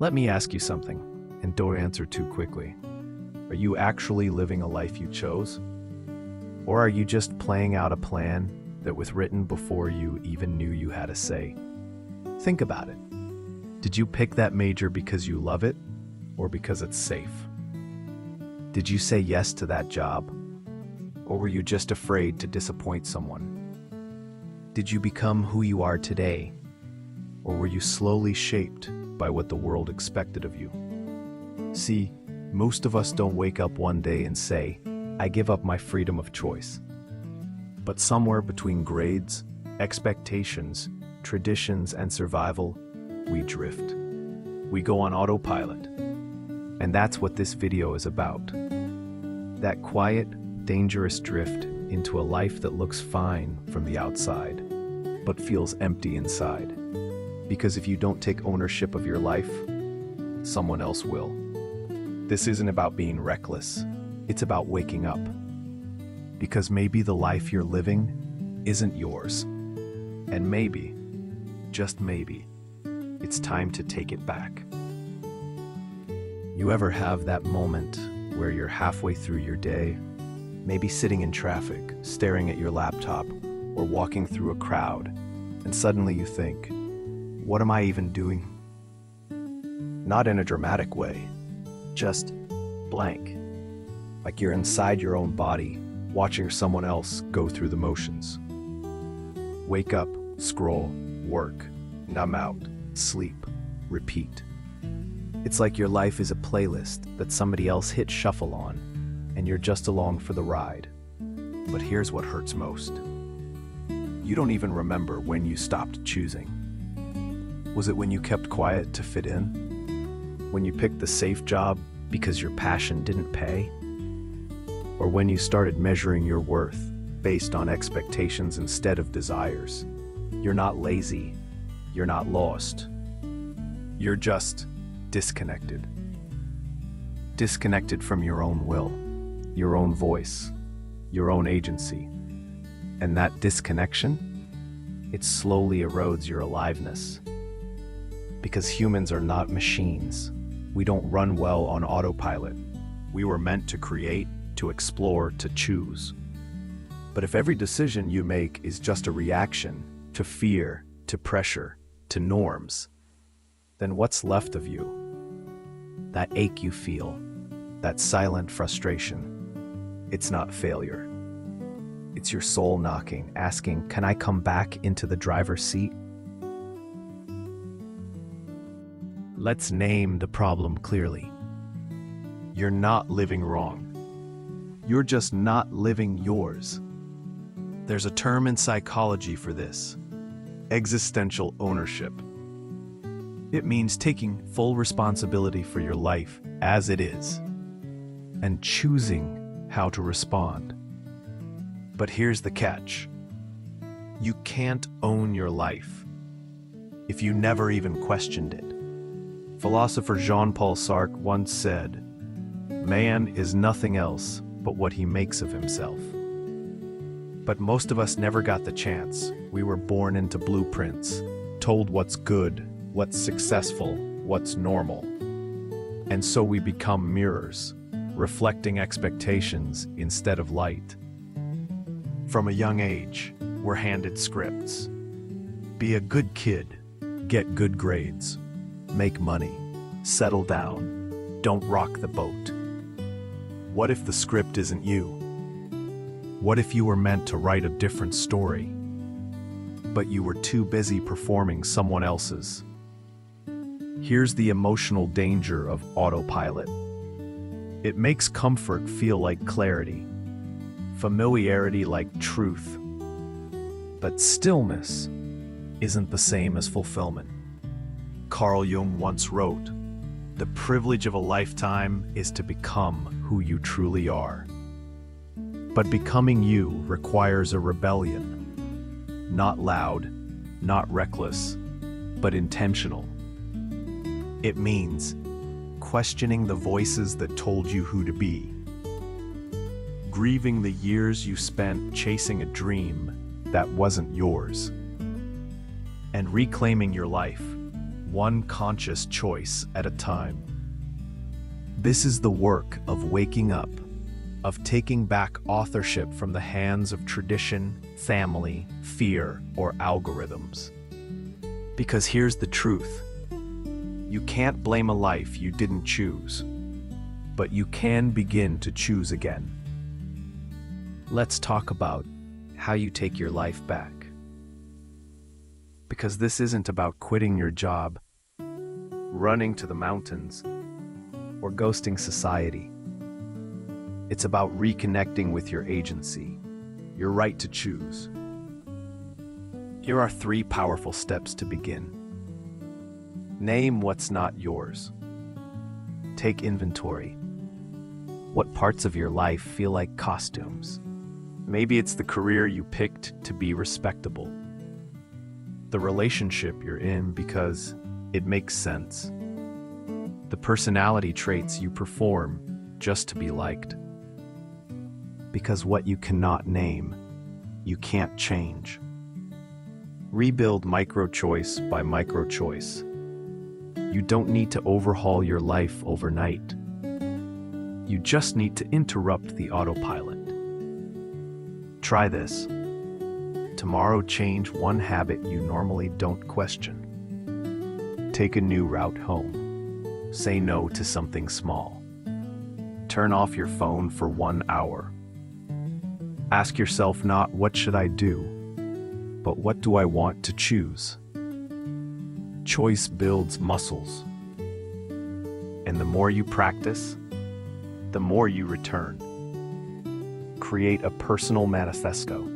Let me ask you something, and don't answer too quickly. Are you actually living a life you chose? Or are you just playing out a plan that was written before you even knew you had a say? Think about it. Did you pick that major because you love it, or because it's safe? Did you say yes to that job, or were you just afraid to disappoint someone? Did you become who you are today, or were you slowly shaped by what the world expected of you? See, most of us don't wake up one day and say, I give up my freedom of choice. But somewhere between grades, expectations, traditions, and survival, we drift. We go on autopilot. And that's what this video is about. That quiet, dangerous drift into a life that looks fine from the outside, but feels empty inside. Because if you don't take ownership of your life, someone else will. This isn't about being reckless. It's about waking up. Because maybe the life you're living isn't yours. And maybe, just maybe, it's time to take it back. You ever have that moment where you're halfway through your day, maybe sitting in traffic, staring at your laptop, or walking through a crowd, and suddenly you think, what am I even doing? Not in a dramatic way, just blank. Like you're inside your own body, watching someone else go through the motions. Wake up, scroll, work, numb out, sleep, repeat. It's like your life is a playlist that somebody else hit shuffle on, and you're just along for the ride. But here's what hurts most. You don't even remember when you stopped choosing. Was it when you kept quiet to fit in? When you picked the safe job because your passion didn't pay? Or when you started measuring your worth based on expectations instead of desires? You're not lazy. You're not lost. You're just disconnected. Disconnected from your own will, your own voice, your own agency. And that disconnection, it slowly erodes your aliveness. Because humans are not machines. We don't run well on autopilot. We were meant to create, to explore, to choose. But if every decision you make is just a reaction to fear, to pressure, to norms, then what's left of you? That ache you feel, that silent frustration, it's not failure. It's your soul knocking, asking, can I come back into the driver's seat? Let's name the problem clearly. You're not living wrong. You're just not living yours. There's a term in psychology for this: existential ownership. It means taking full responsibility for your life as it is and choosing how to respond. But here's the catch. You can't own your life if you never even questioned it. Philosopher Jean-Paul Sartre once said, "Man is nothing else but what he makes of himself." But most of us never got the chance. We were born into blueprints, told what's good, what's successful, what's normal. And so we become mirrors, reflecting expectations instead of light. From a young age, we're handed scripts. Be a good kid, get good grades, make money, settle down, don't rock the boat. What if the script isn't you? What if you were meant to write a different story, but you were too busy performing someone else's? Here's the emotional danger of autopilot. It makes comfort feel like clarity, familiarity like truth, but stillness isn't the same as fulfillment. Carl Jung once wrote, "The privilege of a lifetime is to become who you truly are." But becoming you requires a rebellion. Not loud, not reckless, but intentional. It means questioning the voices that told you who to be, grieving the years you spent chasing a dream that wasn't yours, and reclaiming your life, one conscious choice at a time. This is the work of waking up, of taking back authorship from the hands of tradition, family, fear, or algorithms. Because here's the truth. You can't blame a life you didn't choose, but you can begin to choose again. Let's talk about how you take your life back. Because this isn't about quitting your job, running to the mountains, or ghosting society. It's about reconnecting with your agency, your right to choose. Here are 3 powerful steps to begin. Name what's not yours. Take inventory. What parts of your life feel like costumes? Maybe it's the career you picked to be respectable. The relationship you're in because it makes sense. The personality traits you perform just to be liked. Because what you cannot name, you can't change. Rebuild micro-choice by micro-choice. You don't need to overhaul your life overnight. You just need to interrupt the autopilot. Try this. Tomorrow, change one habit you normally don't question. Take a new route home. Say no to something small. Turn off your phone for 1 hour. Ask yourself not what should I do, but what do I want to choose? Choice builds muscles. And the more you practice, the more you return. Create a personal manifesto.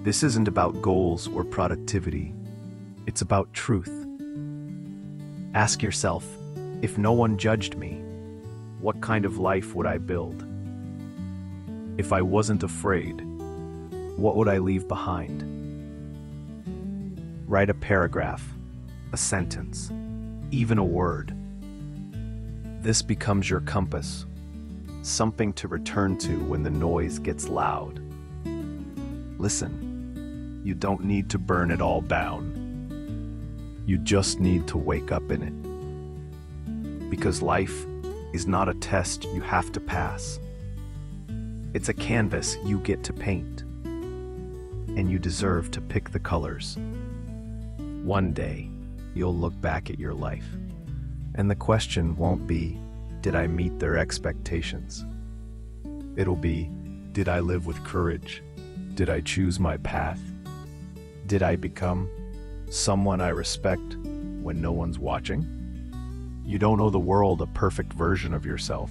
This isn't about goals or productivity. It's about truth. Ask yourself, if no one judged me, what kind of life would I build? If I wasn't afraid, what would I leave behind? Write a paragraph, a sentence, even a word. This becomes your compass, something to return to when the noise gets loud. Listen, you don't need to burn it all down. You just need to wake up in it. Because life is not a test you have to pass. It's a canvas you get to paint. And you deserve to pick the colors. One day, you'll look back at your life, and the question won't be, did I meet their expectations? It'll be, did I live with courage? Did I choose my path? Did I become someone I respect when no one's watching? You don't owe the world a perfect version of yourself.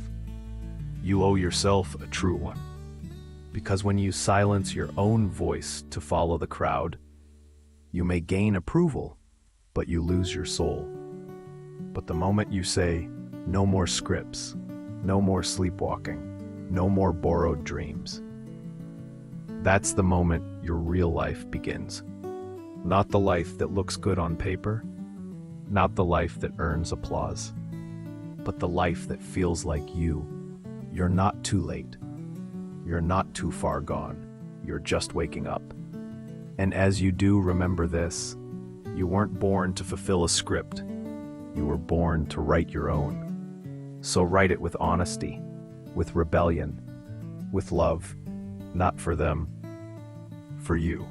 You owe yourself a true one. Because when you silence your own voice to follow the crowd, you may gain approval, but you lose your soul. But the moment you say, no more scripts, no more sleepwalking, no more borrowed dreams, that's the moment your real life begins. Not the life that looks good on paper, not the life that earns applause, but the life that feels like you. You're not too late. You're not too far gone. You're just waking up. And as you do, remember this. You weren't born to fulfill a script. You were born to write your own. So write it with honesty, with rebellion, with love, not for them, for you.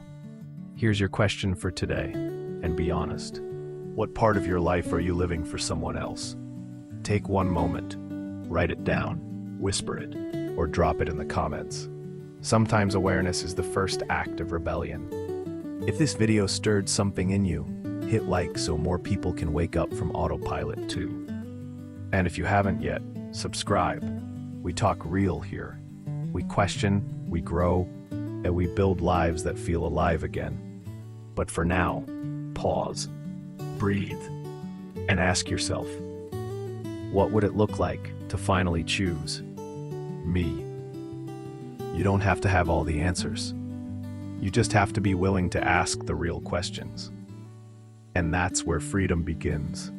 Here's your question for today, and be honest. What part of your life are you living for someone else? Take one moment, write it down, whisper it, or drop it in the comments. Sometimes awareness is the first act of rebellion. If this video stirred something in you, hit like so more people can wake up from autopilot too. And if you haven't yet, subscribe. We talk real here. We question, we grow, and we build lives that feel alive again. But for now, pause, breathe, and ask yourself, what would it look like to finally choose me? You don't have to have all the answers. You just have to be willing to ask the real questions. And that's where freedom begins.